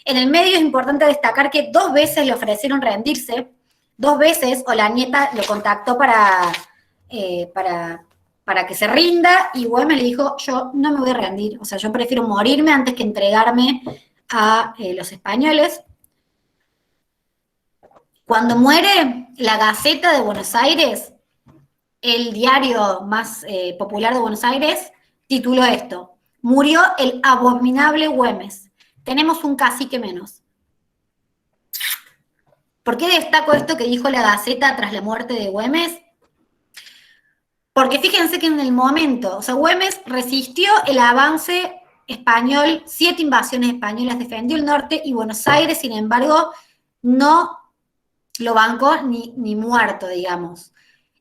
En el medio es importante destacar que 2 veces le ofrecieron rendirse, 2 veces, o la nieta lo contactó para que se rinda, y Güemes le dijo, yo no me voy a rendir, o sea, yo prefiero morirme antes que entregarme a los españoles. Cuando muere, la Gaceta de Buenos Aires, el diario más popular de Buenos Aires, tituló esto: murió el abominable Güemes, tenemos un cacique menos. ¿Por qué destaco esto que dijo la Gaceta tras la muerte de Güemes? Porque fíjense que en el momento, o sea, Güemes resistió el avance español, 7 invasiones españolas, defendió el norte, y Buenos Aires, sin embargo, no lo bancó ni muerto, digamos.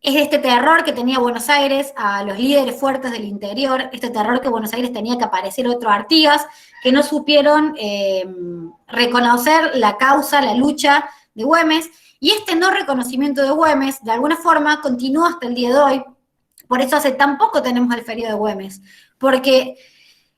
Es este terror que tenía Buenos Aires a los líderes fuertes del interior, este terror que Buenos Aires tenía que aparecer otros Artigas, que no supieron reconocer la causa, la lucha de Güemes, y este no reconocimiento de Güemes, de alguna forma, continúa hasta el día de hoy. Por eso hace tan poco tenemos el feriado de Güemes, porque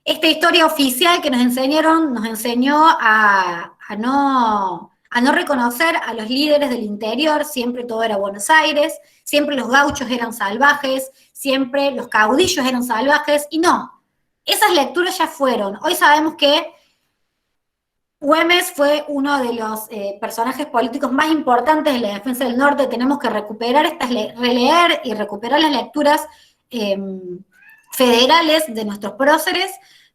esta historia oficial que nos enseñaron, nos enseñó a no reconocer a los líderes del interior. Siempre todo era Buenos Aires, siempre los gauchos eran salvajes, siempre los caudillos eran salvajes, y no, esas lecturas ya fueron. Hoy sabemos que Güemes fue uno de los personajes políticos más importantes de la defensa del norte. Tenemos que recuperar releer y recuperar las lecturas federales de nuestros próceres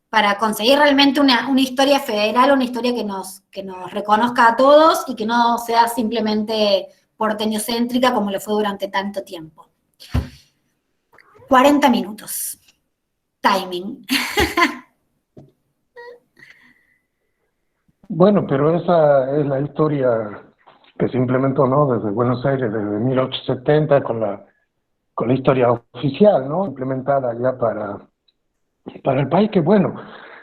para conseguir realmente una historia federal, una historia que nos reconozca a todos y que no sea simplemente porteñocéntrica como lo fue durante tanto tiempo. 40 minutos. Timing. Bueno, pero esa es la historia que se implementó, ¿no? Desde Buenos Aires, desde 1870, con la historia oficial, ¿no? Implementada ya para el país, que bueno,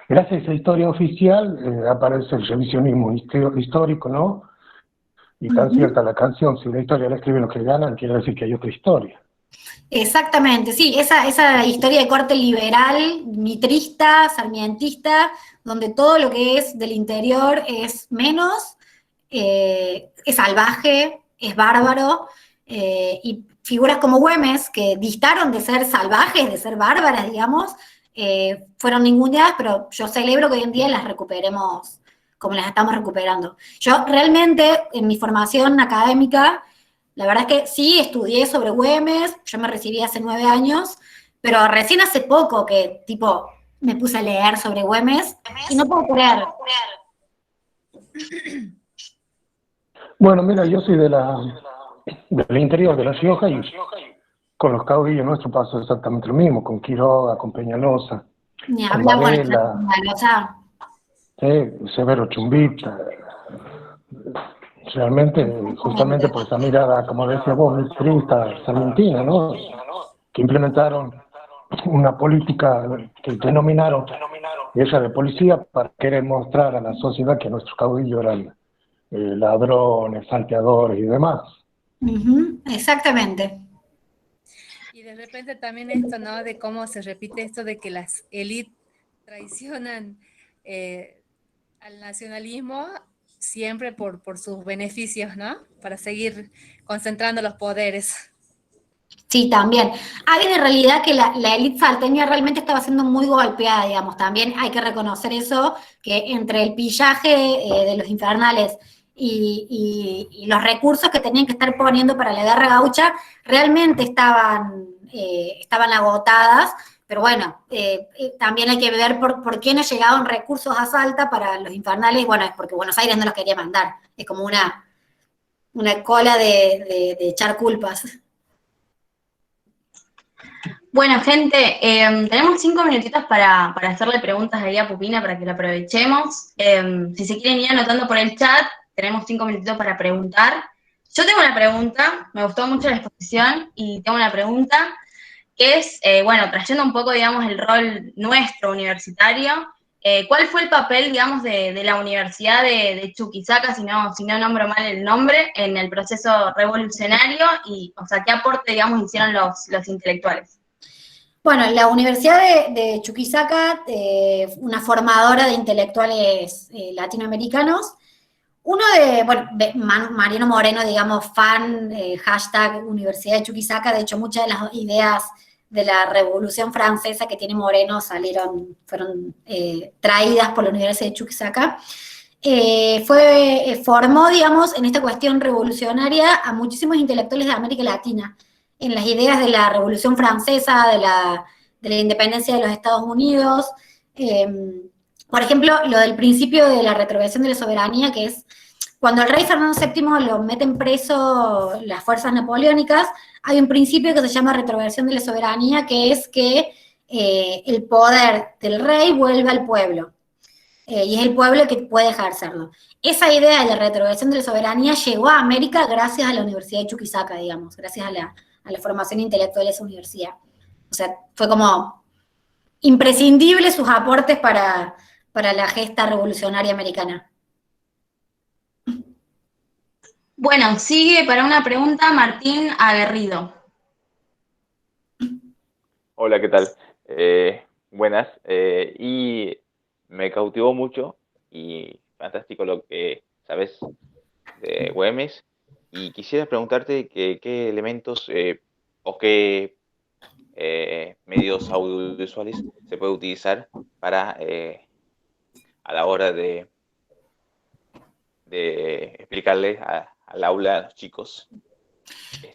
gracias a esa historia oficial aparece el revisionismo histórico, ¿no? Y tan cierta la canción, si la historia la escriben los que ganan, quiere decir que hay otra historia. Exactamente, sí, esa historia de corte liberal, mitrista, sarmientista, donde todo lo que es del interior es menos, es salvaje, es bárbaro, y figuras como Güemes, que distaron de ser salvajes, de ser bárbaras, digamos, fueron ninguneadas, pero yo celebro que hoy en día las recuperemos como las estamos recuperando. Yo realmente, en mi formación académica, la verdad es que sí, estudié sobre Güemes, yo me recibí hace 9 años, pero recién hace poco que, tipo, me puse a leer sobre Güemes y no puedo creer. Bueno, mira, yo soy del interior de La Rioja, y con los caudillos nuestro pasó exactamente lo mismo, con Quiroga, con Peñalosa, Ni con hablamos de Varela, Peñalosa. Severo Chumbita. Realmente, justamente por esa mirada, como decía vos, mitrista, sarmientina, ¿no? Que implementaron una política que denominaron esa de policía para querer mostrar a la sociedad que nuestros caudillos eran ladrones, salteadores y demás. Exactamente. Y de repente también esto, ¿no? De cómo se repite esto de que las élites traicionan al nacionalismo siempre por sus beneficios, ¿no? Para seguir concentrando los poderes. Sí, también. Hay de realidad que la élite salteña realmente estaba siendo muy golpeada, digamos. También hay que reconocer eso, que entre el pillaje de los infernales y los recursos que tenían que estar poniendo para la guerra gaucha, realmente estaban agotadas. Pero bueno, también hay que ver por qué no llegaban recursos a Salta para los infernales. Bueno, es porque Buenos Aires no los quería mandar. Es como una cola de echar culpas. Bueno, gente, tenemos 5 minutitos para hacerle preguntas ahí a Pupina para que la aprovechemos. Si se quieren ir anotando por el chat, tenemos 5 minutitos para preguntar. Yo tengo una pregunta, me gustó mucho la exposición y tengo una pregunta que es, bueno, trayendo un poco, digamos, el rol nuestro universitario, ¿cuál fue el papel, digamos, de la Universidad de Chuquisaca, si no nombro mal el nombre, en el proceso revolucionario y, o sea, qué aporte, digamos, hicieron los intelectuales? Bueno, la Universidad de Chuquisaca, una formadora de intelectuales latinoamericanos. Uno Mariano Moreno, digamos, fan, hashtag Universidad de Chuquisaca, de hecho muchas de las ideas de la Revolución Francesa que tiene Moreno fueron traídas por la Universidad de Chuquisaca. Formó, digamos, en esta cuestión revolucionaria a muchísimos intelectuales de América Latina, en las ideas de la Revolución Francesa, de la independencia de los Estados Unidos. Por ejemplo, lo del principio de la retrogresión de la soberanía, que es cuando el rey Fernando VII lo meten preso las fuerzas napoleónicas, hay un principio que se llama retrogresión de la soberanía, que es que el poder del rey vuelve al pueblo. Y es el pueblo el que puede ejercerlo. Esa idea de la retrogresión de la soberanía llegó a América gracias a la Universidad de Chuquisaca, digamos, gracias a la formación intelectual de esa universidad. O sea, fue como imprescindible sus aportes para la gesta revolucionaria americana. Bueno, sigue para una pregunta Martín Aguerrido. Hola, ¿qué tal? Buenas. Y me cautivó mucho y fantástico lo que sabes de Güemes. Y quisiera preguntarte qué elementos o qué medios audiovisuales se puede utilizar para a la hora de explicarles al aula a los chicos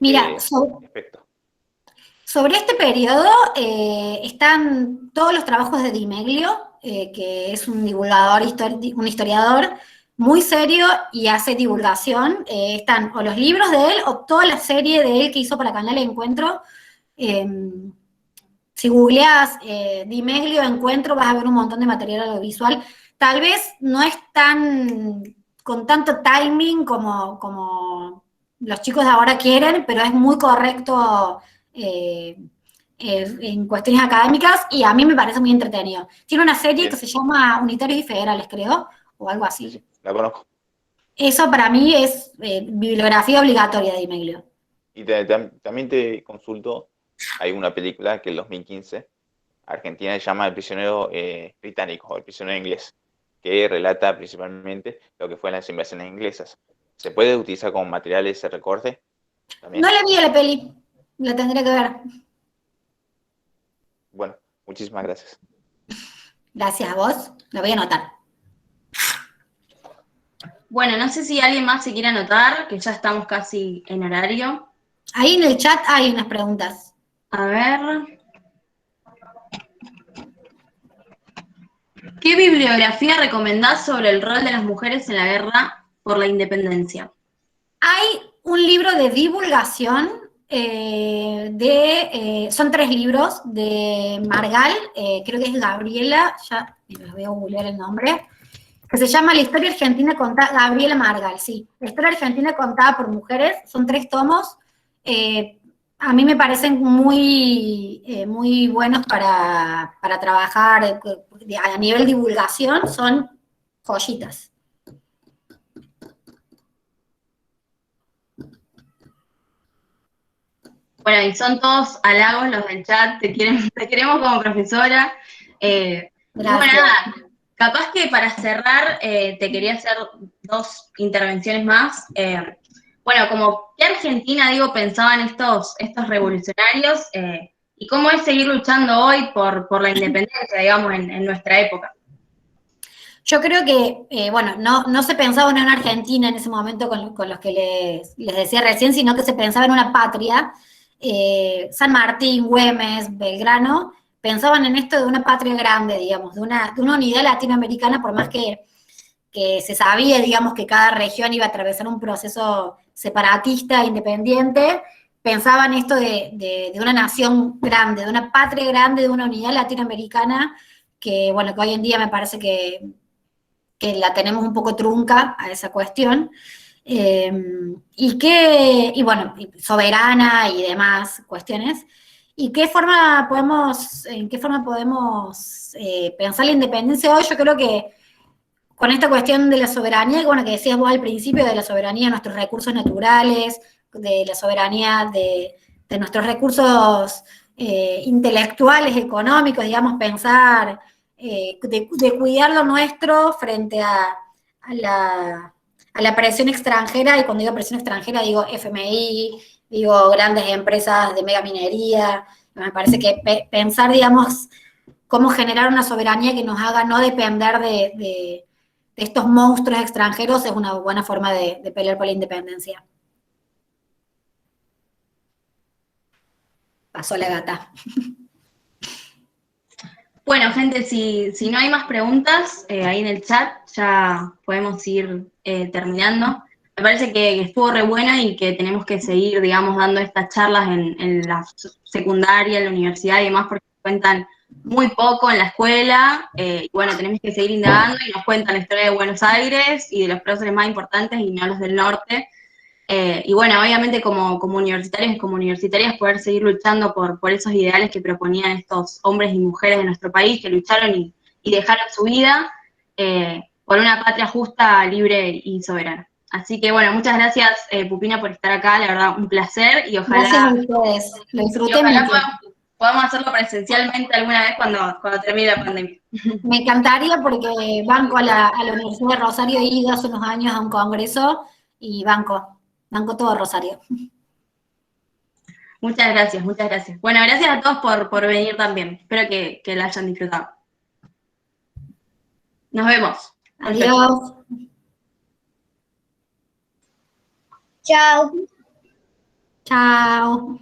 Mira, aspecto. sobre este periodo están todos los trabajos de Di Meglio, que es un divulgador, un historiador muy serio y hace divulgación. Están o los libros de él o toda la serie de él que hizo para Canal Encuentro. Si googleas Di Meglio Encuentro vas a ver un montón de material audiovisual. Tal vez no es con tanto timing como los chicos de ahora quieren, pero es muy correcto en cuestiones académicas y a mí me parece muy entretenido. Tiene una serie que se llama Unitarios y Federales, creo, o algo así. Sí, la conozco. Eso para mí es bibliografía obligatoria de Di Meglio. Y también te consulto, hay una película que en 2015, Argentina, se llama El prisionero británico, o El prisionero inglés, que relata principalmente lo que fue las invasiones inglesas. ¿Se puede utilizar como material ese recorte? ¿También? No la vi a la peli, la tendré que ver. Bueno, muchísimas gracias. Gracias a vos, la voy a anotar. Bueno, no sé si alguien más se quiere anotar, que ya estamos casi en horario. Ahí en el chat hay unas preguntas. A ver. ¿Qué bibliografía recomendás sobre el rol de las mujeres en la guerra por la independencia? Hay un libro de divulgación son 3 libros de Margal, creo que es Gabriela, ya les voy a googlear el nombre, que se llama La historia argentina contada, Gabriela Margal, sí, La historia argentina contada por mujeres, son 3 tomos, a mí me parecen muy buenos para trabajar a nivel divulgación, son joyitas. Bueno, y son todos halagos los del chat, te queremos como profesora. Gracias. Bueno, nada, capaz que para cerrar te quería hacer 2 intervenciones más. Bueno, como qué Argentina, digo, pensaban estos revolucionarios y cómo es seguir luchando hoy por la independencia, digamos, en nuestra época. Yo creo que, bueno, no se pensaba en una Argentina en ese momento con los que les decía recién, sino que se pensaba en una patria. San Martín, Güemes, Belgrano, pensaban en esto de una patria grande, digamos, de una unidad latinoamericana, por más que se sabía, digamos, que cada región iba a atravesar un proceso separatista, independiente, pensaban esto de una nación grande, de una patria grande, de una unidad latinoamericana, que, bueno, que hoy en día me parece que la tenemos un poco trunca a esa cuestión. Y bueno, soberana y demás cuestiones. ¿Y en qué forma podemos pensar la independencia hoy? Yo creo que con esta cuestión de la soberanía, bueno, que decías vos al principio, de la soberanía de nuestros recursos naturales, de la soberanía de nuestros recursos intelectuales, económicos, digamos, pensar, de cuidar lo nuestro frente a la presión extranjera, y cuando digo presión extranjera digo FMI, digo grandes empresas de megaminería. Me parece que pensar, digamos, cómo generar una soberanía que nos haga no depender de estos monstruos extranjeros es una buena forma de pelear por la independencia. Pasó la gata. Bueno, gente, si no hay más preguntas ahí en el chat, ya podemos ir terminando. Me parece que estuvo re buena y que tenemos que seguir, digamos, dando estas charlas en la secundaria, en la universidad y demás, porque cuentan muy poco en la escuela. Y bueno, tenemos que seguir indagando y nos cuentan la historia de Buenos Aires y de los próceres más importantes y no los del norte. Y bueno, obviamente como universitarios y como universitarias poder seguir luchando por esos ideales que proponían estos hombres y mujeres de nuestro país, que lucharon y dejaron su vida por una patria justa, libre y soberana. Así que bueno, muchas gracias Pupina por estar acá, la verdad un placer y ojalá, gracias a ustedes, lo disfruté mucho. Podamos hacerlo presencialmente alguna vez cuando termine la pandemia. Me encantaría porque banco a la Universidad de Rosario, he ido hace unos años a un congreso y banco todo Rosario. Muchas gracias, muchas gracias. Bueno, gracias a todos por venir también. Espero que la hayan disfrutado. Nos vemos. Adiós. Chao. Chao.